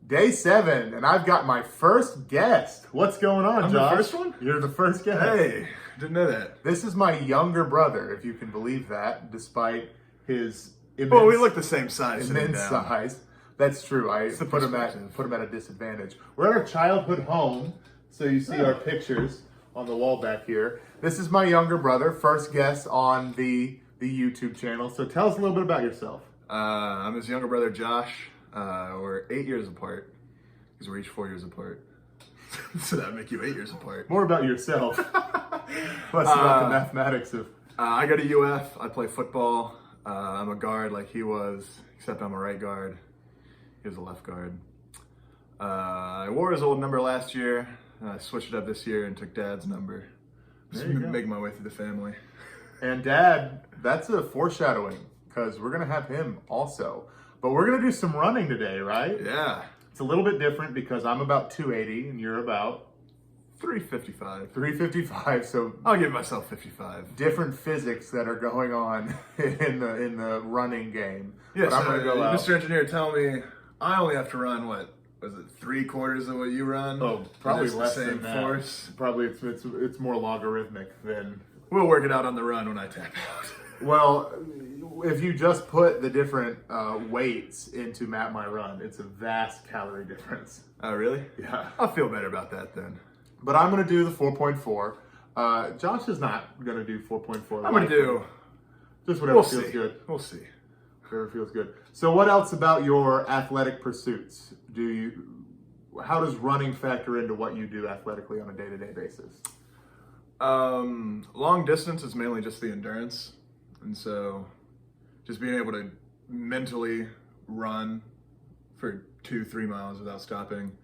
Day 7, and I've got my first guest. What's going on, I'm Josh? the first one? You're the first guest. Hey, didn't know that. This is my younger brother, if you can believe that, despite his immense, Well, we look the same size. sitting immense down. size. That's true. I the put him at a disadvantage. We're at our childhood home, so you see our pictures on the wall back here. This is my younger brother, first guest on the YouTube channel. So tell us a little bit about yourself. I'm his younger brother, Josh. We're 8 years apart because we're each 4 years apart. So that would make you 8 years apart. More about yourself. Less about the mathematics of. I go to UF. I play football. I'm a guard like he was, except I'm a right guard. He was a left guard. I wore his old number last year. I switched it up this year and took Dad's number. Just making my way through the family. And Dad, that's a foreshadowing because we're going to have him also. But we're going to do some running today, right? Yeah. It's a little bit different because I'm about 280 and you're about 355. 355. So I'll give myself 55. different physics that are going on in the running game. Yes, but I'm going to go out. Mr. Engineer, tell me, I only have to run what? Was it 3/4 of what you run? Oh, probably Just less the same than that. force. Probably it's more logarithmic than. We'll work it out on the run when I tap out. Well, if you just put the different weights into Map My Run, it's a vast calorie difference. Oh, really? Yeah. I'll feel better about that then. But I'm going to do the 4.4. Josh is not going to do 4.4. I'm going to do. Just whatever We'll feels see. good. We'll see. Whatever feels good. So what else about your athletic pursuits? How does running factor into what you do athletically on a day-to-day basis? Long distance is mainly just the endurance. And so just being able to mentally run for 2-3 miles without stopping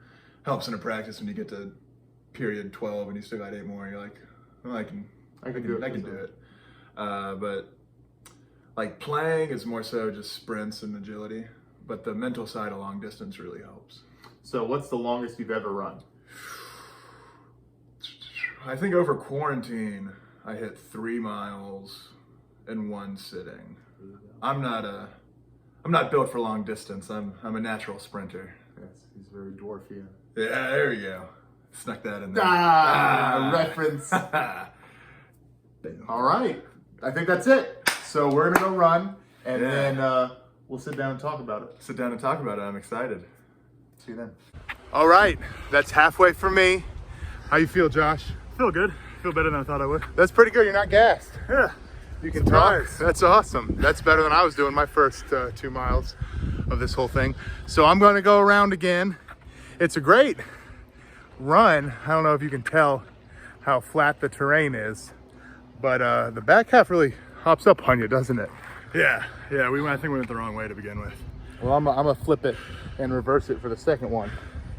helps in a practice when you get to period 12 and you still got 8 more. You're like, well, I can do it. But like playing is more so just sprints and agility, but the mental side of long distance really helps. So what's the longest you've ever run? I think over quarantine, I hit 3 miles in one sitting. I'm not built for long distance. I'm a natural sprinter. Yes, he's very dwarfian. Yeah, there we go. Snuck that in there. Reference. All right. I think that's it. So we're going to go run, and then we'll sit down and talk about it. Sit down and talk about it. I'm excited. See you then. All right. That's halfway for me. How you feel, Josh? Feel good. Feel better than I thought I would. That's pretty good. You're not gassed. Yeah. You can talk. That's awesome. That's better than I was doing my first 2 miles of this whole thing. So I'm going to go around again. It's a great run. I don't know if you can tell how flat the terrain is, but the back half really hops up on you, doesn't it? Yeah. I think we went the wrong way to begin with. Well, I'm gonna flip it and reverse it for the second one,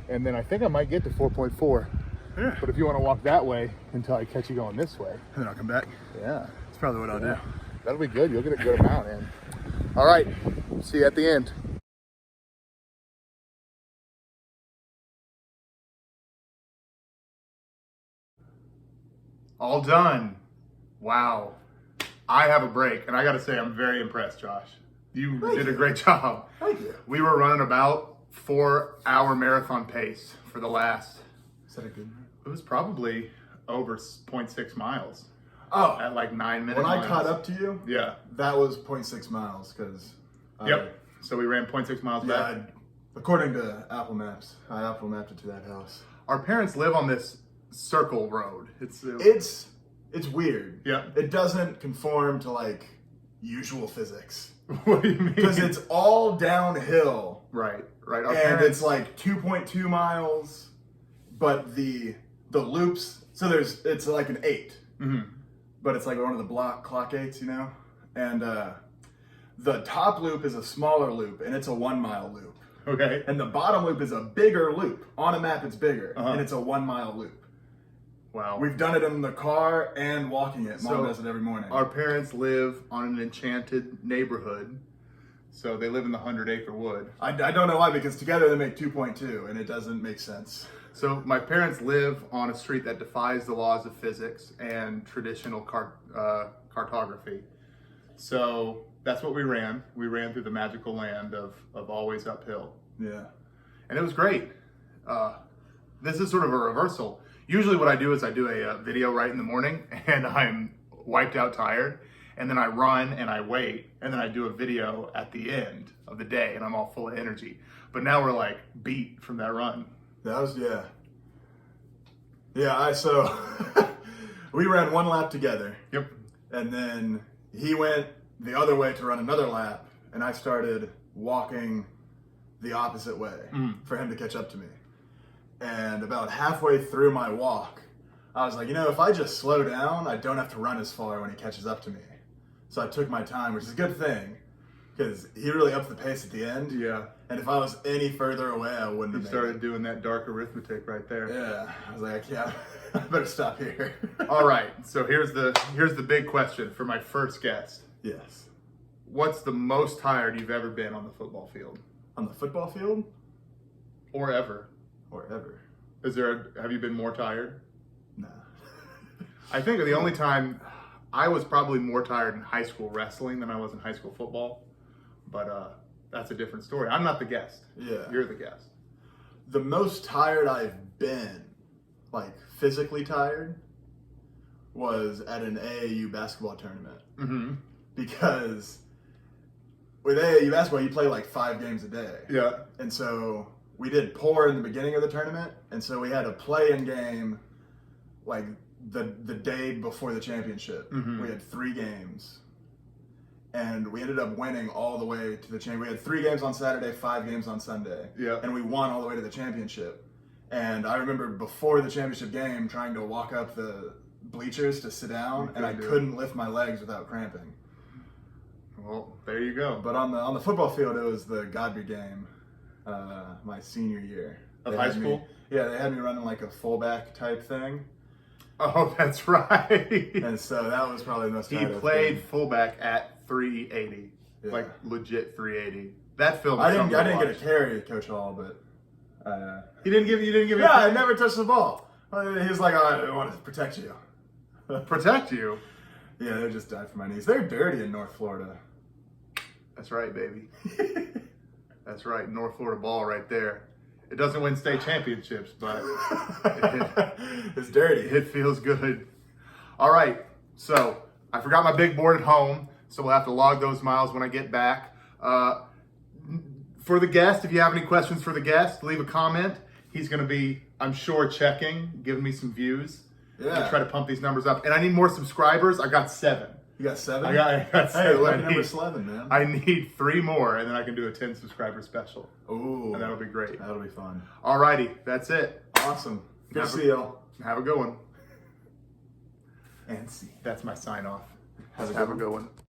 and then I think I might get to 4.4. Yeah. But if you want to walk that way until I catch you going this way, And then I'll come back. yeah, That's probably what I'll do. that'll be good. You'll get a good amount in. All right, see you at the end. All done. Wow. I have a break, and I got to say, I'm very impressed, Josh. You did a great job. Thank you. We were running about 4-hour marathon pace for the last. Is that a good? It was probably over 0.6 miles Oh, at like 9 minutes. when I caught up to you, Yeah. that was 0.6 miles because. Yep. So we ran 0.6 miles back. According to Apple Maps, I Apple mapped it to that house. Our parents live on this circle road. It's weird. Yeah. It doesn't conform to like usual physics What do you mean? because it's all downhill right. Our and parents, it's like 2.2 miles, but the loops. So it's like an 8, but it's like one of the block clock 8s, you know, and the top loop is a smaller loop and it's a 1 mile loop. okay. And the bottom loop is a bigger loop. On a map, it's bigger, and it's a 1 mile loop. Wow. We've done it in the car and walking it. Mom So, does it every morning. Our parents live on an enchanted neighborhood, so they live in the 100-acre wood. I don't know why, because together they make 2.2, and it doesn't make sense. So my parents live on a street that defies the laws of physics and traditional cartography. So that's what we ran. We ran through the magical land of always uphill. Yeah. and it was great. This is sort of a reversal. Usually what I do is I do a video right in the morning and I'm wiped out tired, and then I run and I wait, and then I do a video at the end of the day and I'm all full of energy. But now we're like beat from that run. That was, yeah. Yeah, so we ran one lap together. Yep. And then he went the other way to run another lap, and I started walking the opposite way for him to catch up to me. And about halfway through my walk, I was like, if I just slow down, I don't have to run as far when he catches up to me. So I took my time, which is a good thing, because he really upped the pace at the end. Yeah. And if I was any further away, I wouldn't have You made started it. doing that dark arithmetic right there. Yeah. I was like, yeah, I better stop here. All right, so here's the big question for my first guest. Yes. What's the most tired you've ever been on the football field? On the football field? Or ever? Or ever? Have you been more tired? Nah. I think the only time I was probably more tired in high school wrestling than I was in high school football, but that's a different story. I'm not the guest. Yeah. You're the guest. The most tired I've been, like physically tired, was at an AAU basketball tournament. Mm-hmm. Because with AAU basketball, you play like 5 games a day. Yeah. And so we did poor in the beginning of the tournament, and so we had a play-in game like the day before the championship. Mm-hmm. We had 3 games, and we ended up winning all the way to the championship. We had 3 games on Saturday, 5 games on Sunday, Yeah. and we won all the way to the championship. And I remember before the championship game trying to walk up the bleachers to sit down, and I couldn't lift my legs without cramping. Well, there you go. But on the football field, it was the Godby game, my senior year. Of They high had me- school? Yeah, they had me running like a fullback type thing. Oh, that's right. And so that was probably the most He tired I've played been. fullback at 380, Yeah. like legit 380. That film. I is didn't something to get a watch. carry, Coach Hall, but You didn't give. yeah, I never touched the ball. He was like, I want to protect you. protect you. Yeah, they just died for my knees. They're dirty in North Florida. That's right, baby. That's right. North Florida ball right there. It doesn't win state championships, but It's dirty. it feels good. All right. So I forgot my big board at home, so we'll have to log those miles when I get back. For the guest, if you have any questions for the guest, leave a comment. He's going to be, I'm sure, checking, giving me some views. I'm Yeah. gonna try to pump these numbers up. And I need more subscribers. I got 7. You got 7? I got Hey, 7. lucky number 11, man. I need 3 more, and then I can do a 10 subscriber special. Ooh. And that'll be great. That'll be fun. Alrighty, that's it. Awesome. Good to Have a- see y'all. Have a good one. And see. That's my sign off. Have a Have good a good one.